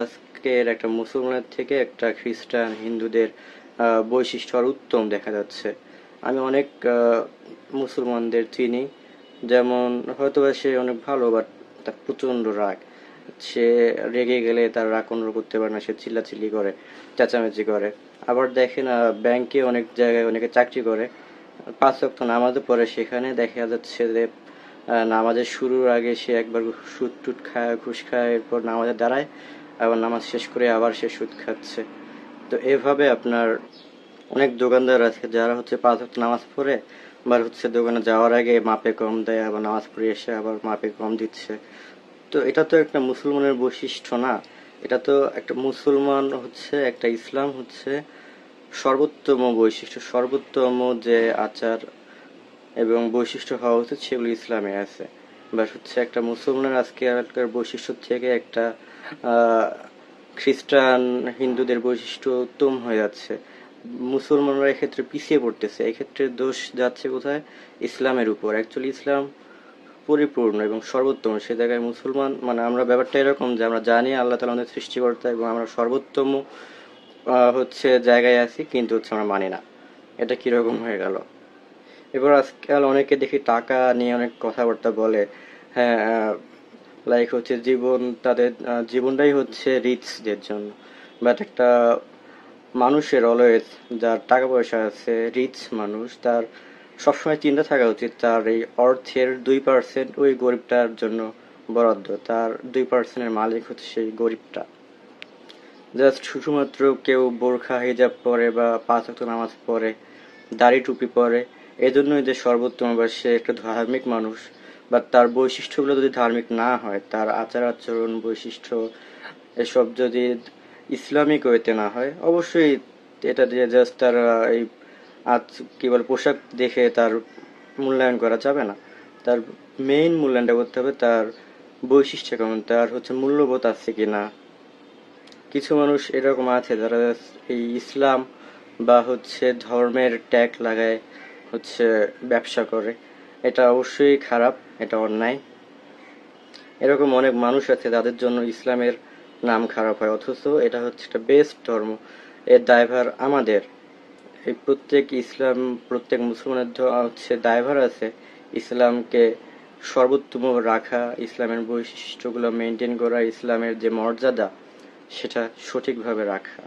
আজকের একটা মুসলমানের থেকে একটা খ্রিস্টান হিন্দুদের বৈশিষ্ট্য আর উত্তম দেখা যাচ্ছে। আমি অনেক মুসলমানদের চিনি, যেমন হয়তোবা সে অনেক ভালো, বাট তার প্রচণ্ড রাগ। সে রেগে গেলে তার রাগ কন্ট্রোল করতে পারে না, সে চিল্লাচিল্লি করে, চেঁচামেচি করে। আবার দেখেন ব্যাংকে অনেক জায়গায় অনেকে চাকরি করে, 5 ওয়াক্ত নামাজও পড়ে, সেখানে দেখা যাচ্ছে যে নামাজের শুরুর আগে সে একবার সুদ টুট খায়, ঘুষ খায়, এরপর নামাজে দাঁড়ায়, আবার নামাজ শেষ করে আবার সে সুদ খাচ্ছে। তো এভাবে আপনার অনেক দোকানদার আছে যারা হচ্ছে 5 ওয়াক্ত নামাজ পড়ে, আবার হচ্ছে দোকানে যাওয়ার আগে মাপে কম দেয়, আবার নামাজ পড়ে এসে আবার মাপে কম দিচ্ছে। তো এটা তো একটা মুসলমানের বৈশিষ্ট্য না। এটা তো একটা মুসলমান হচ্ছে, একটা ইসলাম হচ্ছে সর্বোত্তম বৈশিষ্ট্য, সর্বোত্তম যে আচার এবং বৈশিষ্ট্য হওয়া উচিত সেগুলো ইসলামে আছে। বা হচ্ছে একটা মুসলমানের আজকের বৈশিষ্ট্য থেকে একটা আহ, খ্রিস্টান হিন্দুদের বৈশিষ্ট্য উত্তম হয়ে যাচ্ছে। মুসলমানরা এক্ষেত্রে পিছিয়ে পড়তেছে, এক্ষেত্রে দোষ যাচ্ছে কোথায়? ইসলামের উপর। অ্যাকচুয়ালি ইসলাম পরিপূর্ণ এবং সর্বোত্তম, সে জায়গায় মুসলমান মানে আমরা ব্যাপারটা এরকম যে আমরা জানি আল্লাহ তাআলা আমাদের সৃষ্টিকর্তা এবং আমরা সর্বোত্তম হচ্ছে জায়গায় আছি, কিন্তু হচ্ছে আমরা মানি না। এটা কিরকম হয়ে গেল? এবার আজকাল অনেকে দেখি টাকা নিয়ে অনেক কথাবার্তা বলে। হ্যাঁ, লাইক হচ্ছে জীবন, তাদের জীবনটাই হচ্ছে রিচদের জন্য। বাট একটা মানুষের অলওয়েজ, যার টাকা পয়সা আছে, রিচ মানুষ, তার সবসময় চিন্তা থাকা উচিত তার এই অর্থের 2% ওই গরিবটার জন্য বরাদ্দ। তার 2%-এর মালিক হচ্ছে সেই গরিবটা। জাস্ট শুধুমাত্র কেউ বোরখা হিজাব পরে বা 5 ওয়াক্ত নামাজ পড়ে, দাড়ি টুপি পরে, এজন্যই যে সর্বোত্তম বা সে একটা ধার্মিক মানুষ, বা তার বৈশিষ্ট্যগুলো যদি ধার্মিক না হয়, তার আচার আচরণ, বৈশিষ্ট্য এসব যদি ইসলামিক ওয়েতে না হয়, অবশ্যই এটা দিয়ে জাস্ট তার এই আজ কি বলে পোশাক দেখে তার মূল্যায়ন করা যাবে না। তার মেইন মূল্যায়নটা করতে হবে তার বৈশিষ্ট্য কেমন, তার হচ্ছে মূল্যবোধ আছে কিনা। কিছু মানুষ এরকম আছে যারা এই ইসলাম বা হচ্ছে ধর্মের ট্যাগ লাগায় হচ্ছে ব্যবসা করে। এটা অবশ্যই খারাপ, এটা অন্যায়। এরকম অনেক মানুষ আছে যাদের জন্য ইসলামের নাম খারাপ হয়, অথচ এটা হচ্ছে একটা বেস্ট ধর্ম। এর দায়ভার আমাদের। এই প্রত্যেক মুসলমানের হচ্ছে দায়ভার আছে ইসলামকে সর্বোত্তম রাখা, ইসলামের বৈশিষ্ট্যগুলো মেনটেন করা, ইসলামের যে মর্যাদা সেটা সঠিকভাবে রাখা।